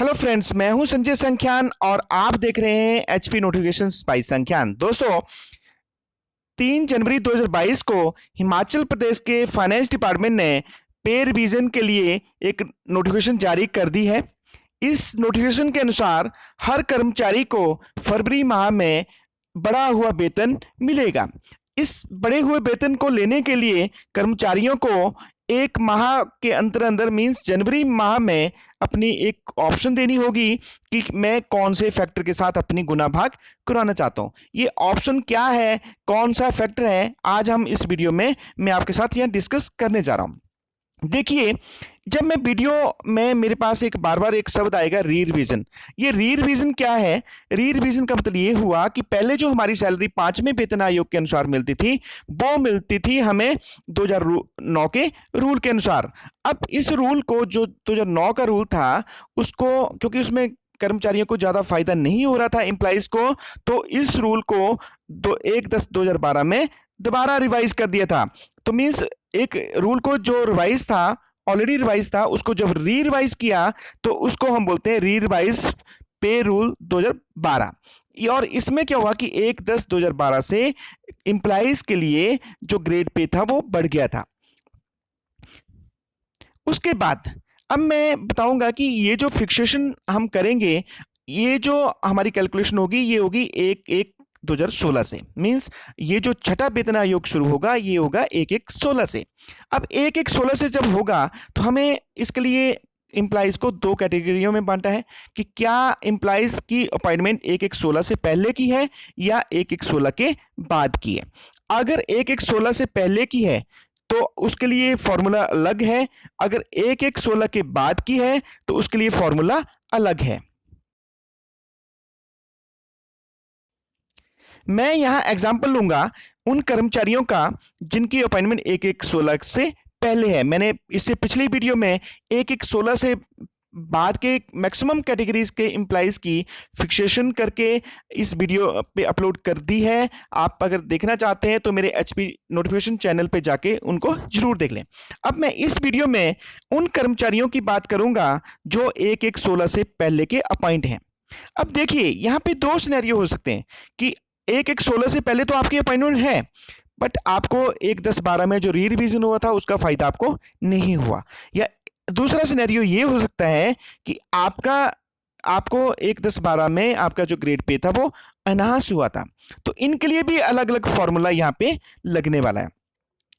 Hello friends, मैं हूं संजय संख्यान और आप देख रहे हैं एचपी नोटिफिकेशन बाय संख्यान। दोस्तों, 3 जनवरी 2022 को हिमाचल प्रदेश के फाइनेंस डिपार्टमेंट ने पे रिवीजन के लिए एक नोटिफिकेशन जारी कर दी है। इस नोटिफिकेशन के अनुसार हर कर्मचारी को फरवरी माह में बढ़ा हुआ वेतन मिलेगा। इस बढ़े हुए वेतन को लेने के लिए कर्मचारियों को एक माह के अंदर अंदर मीन्स जनवरी माह में अपनी एक ऑप्शन देनी होगी कि मैं कौन से फैक्टर के साथ अपनी गुना भाग कराना चाहता हूं। ये ऑप्शन क्या है, कौन सा फैक्टर है, आज हम इस वीडियो में मैं आपके साथ यहां डिस्कस करने जा रहा हूं। देखिए, जब मैं वीडियो में मेरे पास एक बार बार एक शब्द आएगा री रिवीजन। ये री रिवीजन क्या है? री रिवीजन का मतलब ये हुआ कि पहले जो हमारी सैलरी 5वें वेतन आयोग के अनुसार मिलती थी वो मिलती थी हमें 2009 के रूल के अनुसार। अब इस रूल को, जो 2009 का रूल था, उसको क्योंकि उसमें कर्मचारियों को ज्यादा फायदा नहीं हो रहा था एम्प्लॉइज को, तो इस रूल को 1/10/2012 में दोबारा रिवाइज कर दिया था। तो मीन्स एक रूल को जो रिवाइज था, ऑलरेडी रिवाइज था, उसको जब री रिवाइज किया तो उसको हम बोलते हैं री रिवाइज पे रूल 2012। और इसमें क्या हुआ कि 1/10/2012 से एम्प्लॉइज के लिए जो ग्रेड पे था वो बढ़ गया था। उसके बाद अब मैं बताऊंगा कि ये जो फिक्सेशन हम करेंगे, ये जो हमारी कैलकुलेशन होगी, ये होगी 1/1/2016 से। मींस ये जो छठा वेतन आयोग शुरू होगा ये होगा 1/1/16 से। अब 1/1/16 से जब होगा तो हमें इसके लिए एम्प्लॉइज को दो कैटेगरियों में बांटा है कि क्या एम्प्लॉइज की अपॉइंटमेंट 1/1/16 से पहले की है या 1/1/16 के बाद की है। अगर 1/1/16 से पहले की है तो उसके लिए फॉर्मूला अलग है, अगर 1/1/16 के बाद की है तो उसके लिए फॉर्मूला अलग है। मैं यहां एग्जांपल लूंगा उन कर्मचारियों का जिनकी अपॉइंटमेंट 1/1/16 से पहले है। मैंने इससे पिछली वीडियो में 1/1/16 से बाद के मैक्सिमम कैटेगरीज के एम्प्लॉइज की फिक्सेशन करके इस वीडियो पे अपलोड कर दी है। आप अगर देखना चाहते हैं तो मेरे एचपी नोटिफिकेशन चैनल पे जाके उनको जरूर देख लें। अब मैं इस वीडियो में उन कर्मचारियों की बात करूंगा जो 1/1/16 से पहले के अपॉइंट हैं। अब देखिए, यहाँ पे दो सिनेरियो हो सकते हैं कि 1/1/16 से पहले तो आपकी अपॉइंटमेंट है, बट आपको 1/10/12 में जो री रिवीजन हुआ था उसका फायदा आपको नहीं हुआ। या दूसरा सिनेरियो ये हो सकता है कि आपको 1/10/12 में आपका जो ग्रेड पे था वो अनहास हुआ था। तो इनके लिए भी अलग अलग फॉर्मूला यहाँ पे लगने वाला है।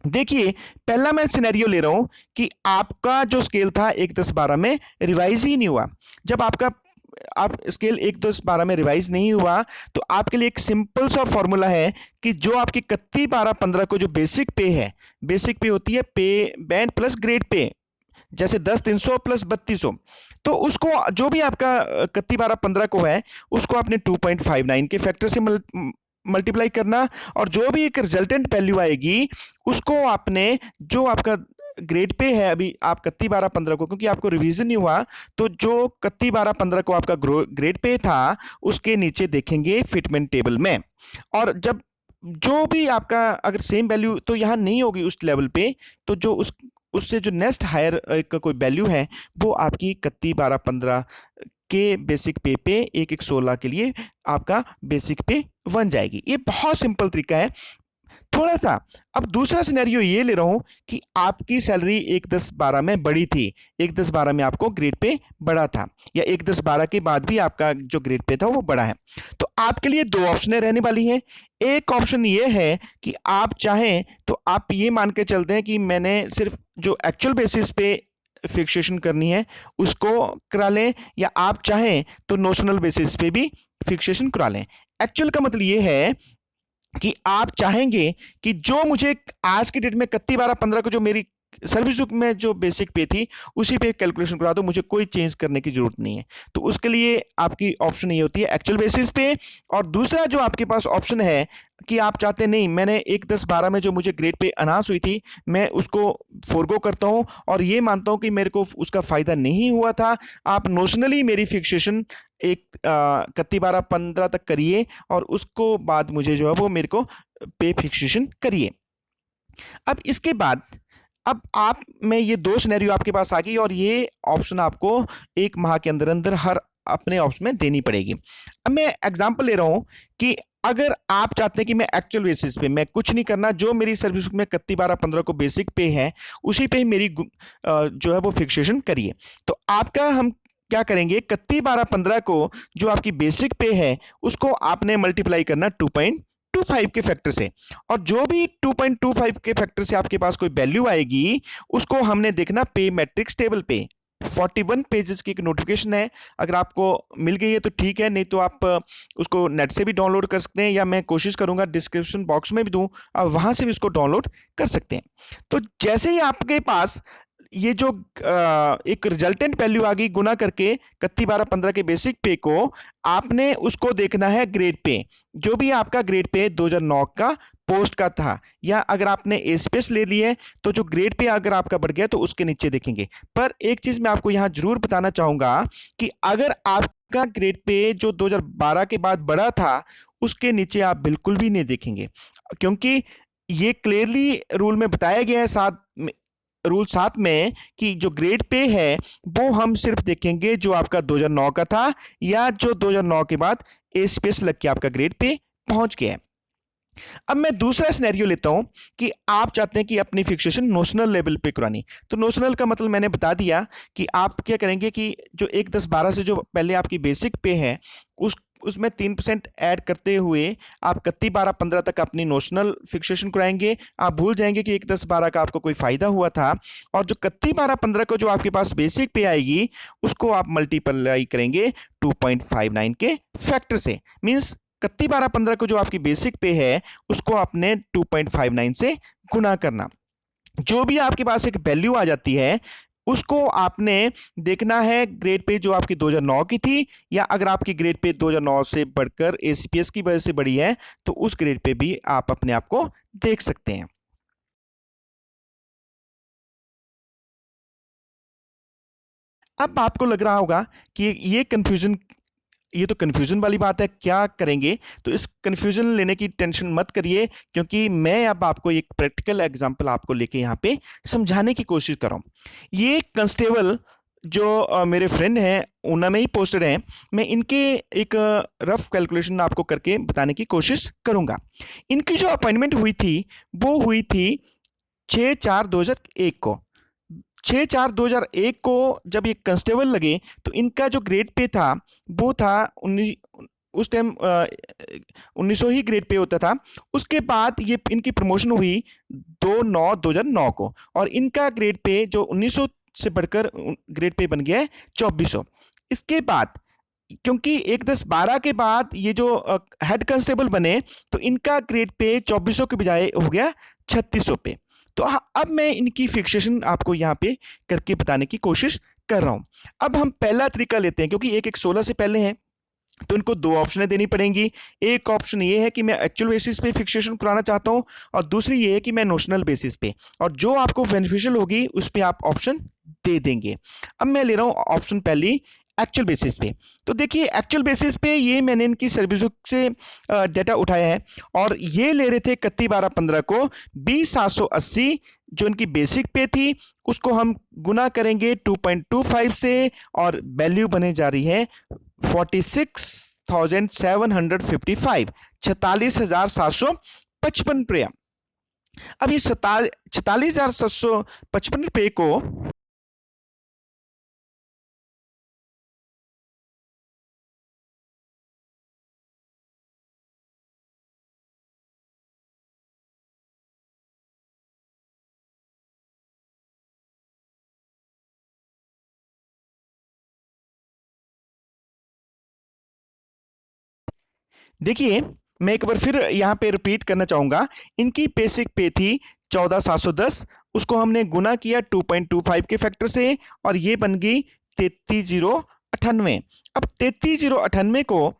देखिए, पहला मैं सिनेरियो ले रहा हूं कि आपका जो स्केल था 1/10/12 में रिवाइज ही नहीं हुआ। जब आप स्केल 1/10/12 में रिवाइज नहीं हुआ तो आपके लिए एक सिंपल सा फॉर्मूला है कि जो आपकी 31/12/15 को जो बेसिक पे है, बेसिक पे होती है पे बैंड प्लस ग्रेड पे, जैसे 10/300 प्लस 3200, तो उसको जो भी आपका 31/12/15 को है उसको आपने 2.59 के फैक्टर से मल्टीप्लाई करना, और जो भी एक रिजल्टेंट वैल्यू आएगी उसको आपने, जो आपका ग्रेड पे है अभी आप 31/12/15 को, क्योंकि आपको रिवीजन नहीं हुआ, तो जो 31/12/15 को आपका ग्रेड पे था उसके नीचे देखेंगे फिटमेंट टेबल में। और जब जो भी आपका अगर सेम वैल्यू तो यहाँ नहीं होगी उस लेवल पे, तो जो उससे जो नेक्स्ट हायर का कोई वैल्यू है वो आपकी 31/12/15 के बेसिक पे 1/1/16 के लिए आपका बेसिक पे बन जाएगी। ये बहुत सिंपल तरीका है। थोड़ा सा अब दूसरा सिनेरियो ये ले रहा हूं कि आपकी सैलरी 1/10/12 में बढ़ी थी, 1/10/12 में आपको ग्रेड पे बढ़ा था, या 1/10/12 के बाद भी आपका जो ग्रेड पे था वो बढ़ा है। तो आपके लिए दो ऑप्शनें रहने वाली हैं। एक ऑप्शन ये है कि आप चाहें तो आप ये मान के चलते हैं कि मैंने सिर्फ जो एक्चुअल बेसिस पे फिक्सेशन करनी है उसको करा लें, या आप चाहें तो नोशनल बेसिस पे भी फिक्सेशन करा लें। एक्चुअल का मतलब ये है कि आप चाहेंगे कि जो मुझे आज की डेट में 31/12/15 को जो मेरी सर्विस बुक में जो बेसिक पे थी उसी पे कैलकुलेशन करा दो, मुझे कोई चेंज करने की जरूरत नहीं है। तो उसके लिए आपकी ऑप्शन ये होती है एक्चुअल बेसिस पे। और दूसरा जो आपके पास ऑप्शन है कि आप चाहते नहीं, मैंने 1/10/12 में जो मुझे ग्रेड पे अनाउंस हुई थी मैं उसको फोरगो करता हूं और ये मानता हूं कि मेरे को उसका फायदा नहीं हुआ था। आप नोशनली मेरी फिक्सेशन 31/12/15 तक करिए और उसको बाद मुझे जो है वो मेरे को पे फिक्सेशन करिए। अब इसके बाद अब आप में ये दो सिनेरियो आपके पास आ गई और ये ऑप्शन आपको 1 माह के अंदर अंदर हर अपने ऑप्शन में देनी पड़ेगी। अब मैं एग्जांपल ले रहा हूं कि अगर आप चाहते हैं कि मैं एक्चुअल बेसिस पे मैं कुछ नहीं करना, जो मेरी सर्विस में 31/12/15 को बेसिक पे है उसी पे ही मेरी जो है वो फिक्सेशन करिए। तो आपका हम क्या करेंगे, 31/12/15 को जो आपकी बेसिक पे है उसको आपने मल्टीप्लाई करना 2.25 के फैक्टर से, और जो भी 2.25 के फैक्टर से आपके पास कोई वैल्यू आएगी उसको हमने देखना पे मैट्रिक्स टेबल पे। 41 पेजेस की एक नोटिफिकेशन है, अगर आपको मिल गई है तो ठीक है, नहीं तो आप उसको नेट से भी डाउनलोड कर सकते हैं, या मैं कोशिश करूंगा डिस्क्रिप्शन बॉक्स में भी दूं, आप वहां से भी उसको डाउनलोड कर सकते हैं। तो जैसे ही आपके पास ये जो एक रिजल्टेंट वैल्यू आ गई गुना करके 31/12/15 के बेसिक पे को, आपने उसको देखना है ग्रेड पे, जो भी आपका ग्रेड पे 2009 का पोस्ट का था, या अगर आपने ए स्पेस ले ली है तो जो ग्रेड पे अगर आपका बढ़ गया तो उसके नीचे देखेंगे। पर एक चीज मैं आपको यहां जरूर बताना चाहूंगा कि अगर आपका ग्रेड पे जो 2012 के बाद बढ़ा था उसके नीचे आप बिल्कुल भी नहीं देखेंगे, क्योंकि ये क्लियरली रूल में बताया गया है, रूल 7 में, कि जो ग्रेड पे है वो हम सिर्फ देखेंगे जो आपका 2009 का था या जो 2009 के बाद ए स्पेस लग के आपका ग्रेड पे पहुंच गया है। अब मैं दूसरा सिनेरियो लेता हूं कि आप चाहते हैं कि अपनी फिक्सेशन नोशनल लेवल पे करानी। तो नोशनल का मतलब मैंने बता दिया कि आप क्या करेंगे कि जो 1, 10, 12 से जो पहले आपकी बेसिक पे है उसमें 3% ऐड करते हुए आप 31/12/15 तक अपनी नोशनल फिक्सेशन कराएंगे। आप भूल जाएंगे कि 1, 10, 12 का आपको कोई फायदा हुआ था, और जो 31/12/15 को जो आपके पास बेसिक पे आएगी उसको आप मल्टीप्लाई करेंगे 2.59 के फैक्टर से। मीन्स 31/12/15 को जो आपकी बेसिक पे है उसको आपने 2.59 से गुना करना। जो भी आपके पास एक वैल्यू आ जाती है उसको आपने देखना है ग्रेड पे जो आपकी 2009 की थी, या अगर आपकी ग्रेड पे 2009 से बढ़कर एसीपीएस की वजह से बढ़ी है तो उस ग्रेड पे भी आप अपने आप को देख सकते हैं। अब आपको लग रहा होगा कि ये तो कन्फ्यूजन वाली बात है, क्या करेंगे? तो इस कन्फ्यूजन लेने की टेंशन मत करिए, क्योंकि मैं अब आपको एक प्रैक्टिकल एग्जांपल आपको लेके यहाँ पे समझाने की कोशिश कर रहा हूँ। ये कंस्टेबल जो मेरे फ्रेंड हैं ऊना में ही पोस्टेड हैं, मैं इनके एक रफ कैलकुलेशन आपको करके बताने की कोशिश करूंगा। इनकी जो अपॉइंटमेंट हुई थी वो हुई थी 6/4/2001 को। 6/4/2001 को जब ये कांस्टेबल लगे तो इनका जो ग्रेड पे था वो था उस टाइम 1900 ही ग्रेड पे होता था। उसके बाद ये इनकी प्रमोशन हुई 2/9/2009 को, और इनका ग्रेड पे जो 1900 से बढ़कर ग्रेड पे बन गया है 2400। इसके बाद क्योंकि 1/10/12 के बाद ये जो हेड कांस्टेबल बने तो इनका ग्रेड पे 2400 के बजाय हो गया 3600 पे। तो अब मैं इनकी फिक्सेशन आपको यहाँ पे करके बताने की कोशिश कर रहा हूँ। अब हम पहला तरीका लेते हैं, क्योंकि 1/1/16 से पहले है तो इनको दो ऑप्शनें देनी पड़ेंगी। एक ऑप्शन ये है कि मैं एक्चुअल बेसिस पे फिक्सेशन कराना चाहता हूँ, और दूसरी ये है कि मैं नोशनल बेसिस पे, और जो आपको बेनिफिशियल होगी उस पर आप ऑप्शन दे देंगे। अब मैं ले रहा हूँ ऑप्शन पहली, एक्चुअल बेसिस पे। तो देखिए एक्चुअल बेसिस पे ये मैंने इनकी सर्विस बुक से डेटा उठाया है, और ये ले रहे थे 31/12/15 को 20,780 जो इनकी बेसिक पे थी उसको हम गुना करेंगे 2.25 से, और वैल्यू बने जा रही है 46,755, 46,755 रुपया। अब ये 46,755 रुपये को देखिए, मैं एक बार फिर यहाँ पे रिपीट करना चाहूंगा। इनकी बेसिक पे थी 14,710, उसको हमने गुना किया 2.25 के फैक्टर से, और ये बन गई 33,098। अब 33,098 को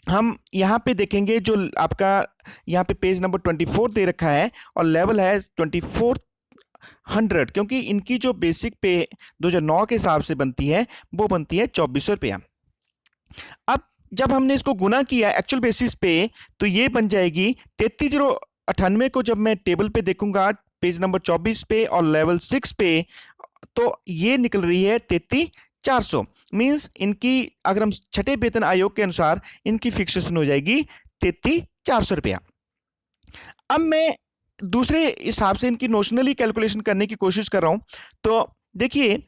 हम यहाँ पे देखेंगे, जो आपका यहाँ पे पेज नंबर 24 दे रखा है और लेवल है 2400, क्योंकि इनकी जो बेसिक पे 2009 के हिसाब से बनती है वो बनती है 2400 रुपया। अब जब हमने इसको गुना किया एक्चुअल बेसिस पे तो ये बन जाएगी 33,098 को जब मैं टेबल पे देखूंगा पेज नंबर 24 पे और लेवल 6 पे, तो ये निकल रही है 33,400। मीन्स इनकी अगर हम छठे वेतन आयोग के अनुसार इनकी फिक्सेशन हो जाएगी 33,400 रुपया। अब मैं दूसरे हिसाब से इनकी नोशनली कैलकुलेशन करने की कोशिश कर रहा हूं। तो देखिए,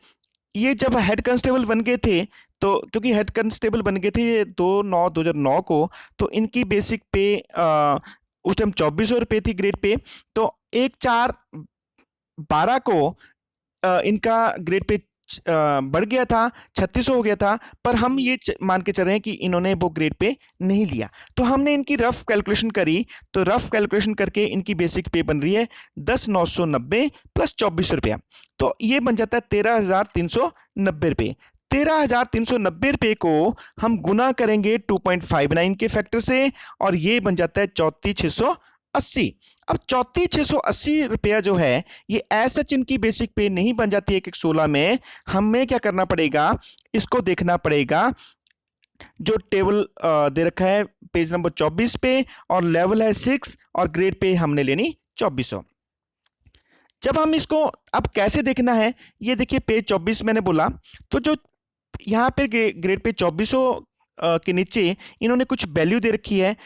ये जब हेड कांस्टेबल बन गए थे, तो क्योंकि हेड कांस्टेबल बन गए थे ये 2/9/2009 को, तो इनकी बेसिक पे उस टाइम 2400 रुपये थी ग्रेड पे। तो 1/4/12 को इनका ग्रेड पे बढ़ गया था, 3600 हो गया था। पर हम ये मान के चल रहे हैं कि इन्होंने वो ग्रेड पे नहीं लिया। तो हमने इनकी रफ कैलकुलेशन करी, तो रफ कैलकुलेशन करके इनकी बेसिक पे बन रही है 10,990 प्लस 2400 रुपया। तो ये बन जाता है 13,390 रुपये। 13,390 रुपये को हम गुना करेंगे 2.59 के फैक्टर से, और ये बन जाता है 34,680। अब 34,680 रुपया जो है ये ऐसा इनकी बेसिक पे नहीं बन जाती है 1/16 में। हमें क्या करना पड़ेगा, इसको देखना पड़ेगा। जो टेबल दे रखा है पेज नंबर 24 पे, और लेवल है 6 और ग्रेड पे हमने लेनी 2400। जब हम इसको अब कैसे देखना है, ये देखिए पेज 24 मैंने बोला, तो जो यहाँ पे ग्रेड पे 2400 के नीचे इन्होंने कुछ वैल्यू दे रखी है।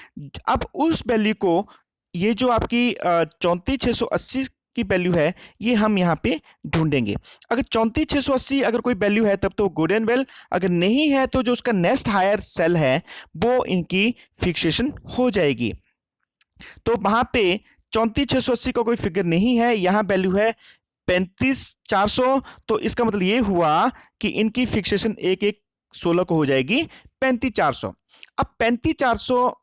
अब उस वैल्यू को, ये जो आपकी 34,680 की वैल्यू है, ये हम यहाँ पे ढूंढेंगे। अगर 34,680 अगर कोई वैल्यू है तब तो गुड एंड वेल, अगर नहीं है तो जो उसका नेक्स्ट हायर सेल है वो इनकी फिक्सेशन हो जाएगी। तो वहां पे 34,680 का कोई फिगर नहीं है, यहाँ वैल्यू है 35,400। तो इसका मतलब ये हुआ कि इनकी फिक्सेशन 1/1/16 को हो जाएगी 35,400। अब 35,400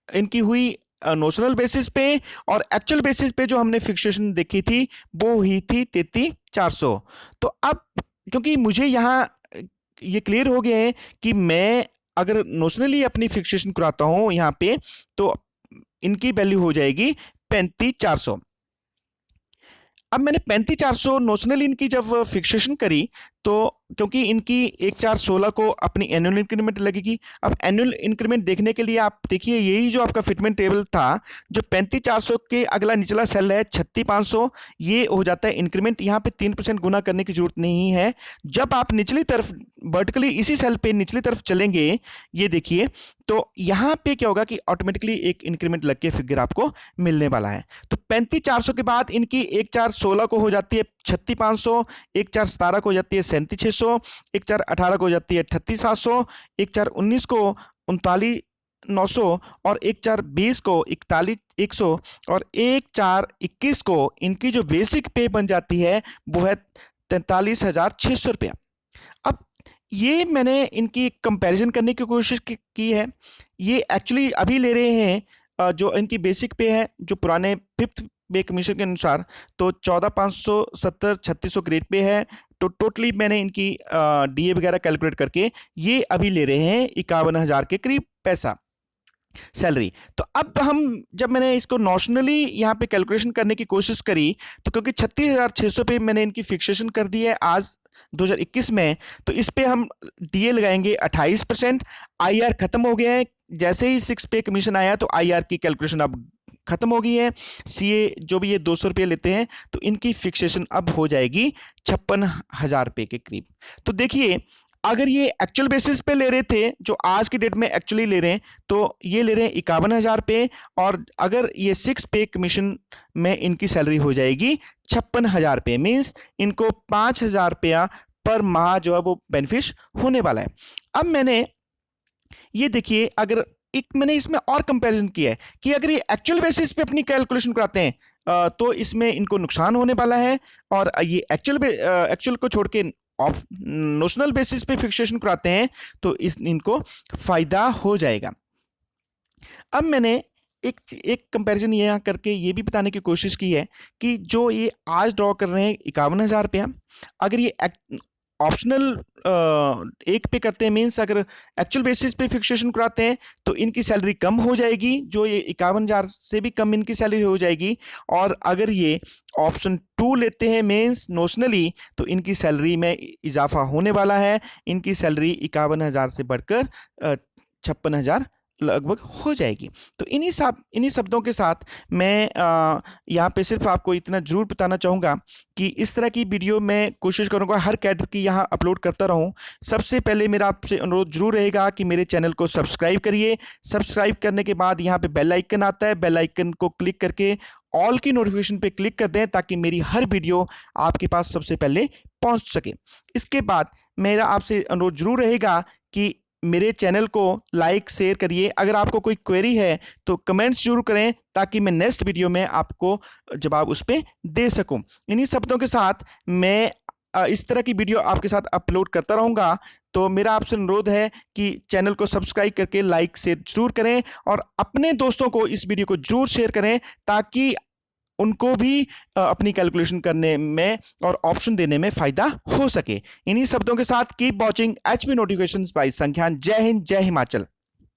इनकी हुई नोशनल बेसिस पे, और एक्चुअल बेसिस पे जो हमने फिक्सेशन देखी थी वो हुई थी 33,400। तो अब क्योंकि मुझे यहाँ ये क्लियर हो गया है कि मैं अगर नोशनली अपनी फिक्सेशन कराता हूँ यहाँ पे, तो इनकी वैल्यू हो जाएगी 35,400। अब मैंने 35,400 नोशनल इनकी जब फिक्सेशन करी, तो क्योंकि इनकी 1/4/16 को अपनी एनुअल इंक्रीमेंट लगेगी। अब एनुअल इंक्रीमेंट देखने के लिए आप देखिए, यही जो आपका फिटमेंट टेबल था, जो 35,400 के अगला निचला सेल है 36,500, ये हो जाता है इंक्रीमेंट। यहाँ पे 3% गुना करने की जरूरत नहीं है। जब आप निचली तरफ वर्टिकली इसी सेल पे निचली तरफ चलेंगे, ये देखिए, तो यहाँ पे क्या होगा कि ऑटोमेटिकली एक इंक्रीमेंट लग के फिगर आपको मिलने वाला है। तो 35,400 के बाद इनकी 1/4/16 को हो जाती है 36,500, 1/4/17 को हो जाती है 37,600, 1/4/18 को हो जाती है 38,700, 1/4/19 को 39,900, और 1/4/20 को 41,100, और 1/4/21 को इनकी जो बेसिक पे बन जाती है वो है 43,600 रुपया। अब ये मैंने इनकी कंपैरिजन करने की कोशिश की है। ये एक्चुअली अभी ले रहे हैं जो इनकी बेसिक पे है, जो पुराने 5th पे कमीशन के अनुसार, तो 14,570 3600 ग्रेड पे है। तो टोटली मैंने इनकी डीए वगैरह कैलकुलेट करके ये अभी ले रहे हैं 51,000 के करीब पैसा सैलरी। तो अब जब मैंने इसको नॉशनली यहाँ पे कैलकुलेशन करने की कोशिश करी, तो क्योंकि 36,600 पे मैंने इनकी फिक्सेशन कर दी है आज 2021 में, तो इस पे हम डीए लगाएंगे 28%। आईआर खत्म हो गया है, जैसे ही 6 पे कमीशन आया तो आईआर की कैलकुलेशन अब खत्म हो गई है। सीए जो भी ये 200 रुपये लेते हैं, तो इनकी फिक्सेशन अब हो जाएगी 56,000 रुपये के करीब। तो देखिए, अगर ये एक्चुअल बेसिस पे ले रहे थे, जो आज की डेट में एक्चुअली ले रहे हैं, तो ये ले रहे हैं 51,000 रुपये, और अगर ये 6 पे कमीशन में इनकी सैलरी हो जाएगी 56,000 रुपये। मीन्स इनको 5,000 रुपया पर माह जो है वो बेनिफिट होने वाला है। अब मैंने ये देखिए, अगर एक मैंने इसमें और कंपैरिजन किया है कि अगर ये एक्चुअल बेसिस पे अपनी कैलकुलेशन कराते हैं तो इसमें इनको नुकसान होने वाला है, और ये एक्चुअल को छोड़ के नोशनल बेसिस पे फिक्सेशन कराते हैं तो इनको फायदा हो जाएगा। अब मैंने एक कंपैरिजन यहाँ करके ये भी बताने की कोशिश की है कि जो ये आज ड्रॉ कर रहे हैं 51,000 रुपया, अगर ये ऑप्शनल एक पे करते हैं, मीन्स अगर एक्चुअल बेसिस पे फिक्सेशन कराते हैं तो इनकी सैलरी कम हो जाएगी, जो ये 51,000 से भी कम इनकी सैलरी हो जाएगी। और अगर ये ऑप्शन 2 लेते हैं मीन्स नोशनली, तो इनकी सैलरी में इजाफा होने वाला है। इनकी सैलरी 51,000 से बढ़कर 56,000 लगभग हो जाएगी। तो इन्हीं शब्दों के साथ मैं यहाँ पे सिर्फ आपको इतना ज़रूर बताना चाहूँगा कि इस तरह की वीडियो मैं कोशिश करूँगा हर कैडर की यहाँ अपलोड करता रहूँ। सबसे पहले मेरा आपसे अनुरोध ज़रूर रहेगा कि मेरे चैनल को सब्सक्राइब करिए। सब्सक्राइब करने के बाद यहाँ पे बेल आइकन आता है, बेल आइकन को क्लिक करके ऑल की नोटिफिकेशन पे क्लिक कर दें ताकि मेरी हर वीडियो आपके पास सबसे पहले पहुँच सके। इसके बाद मेरा आपसे अनुरोध ज़रूर रहेगा कि मेरे चैनल को लाइक शेयर करिए। अगर आपको कोई क्वेरी है तो कमेंट्स जरूर करें ताकि मैं नेक्स्ट वीडियो में आपको जवाब उस पर दे सकूं। इन्हीं शब्दों के साथ मैं इस तरह की वीडियो आपके साथ अपलोड करता रहूँगा। तो मेरा आपसे अनुरोध है कि चैनल को सब्सक्राइब करके लाइक शेयर जरूर करें और अपने दोस्तों को इस वीडियो को जरूर शेयर करें ताकि उनको भी अपनी कैलकुलेशन करने में और ऑप्शन देने में फायदा हो सके। इन्हीं शब्दों के साथ keep watching HP notifications by संख्यान। जय हिंद, जय हिमाचल।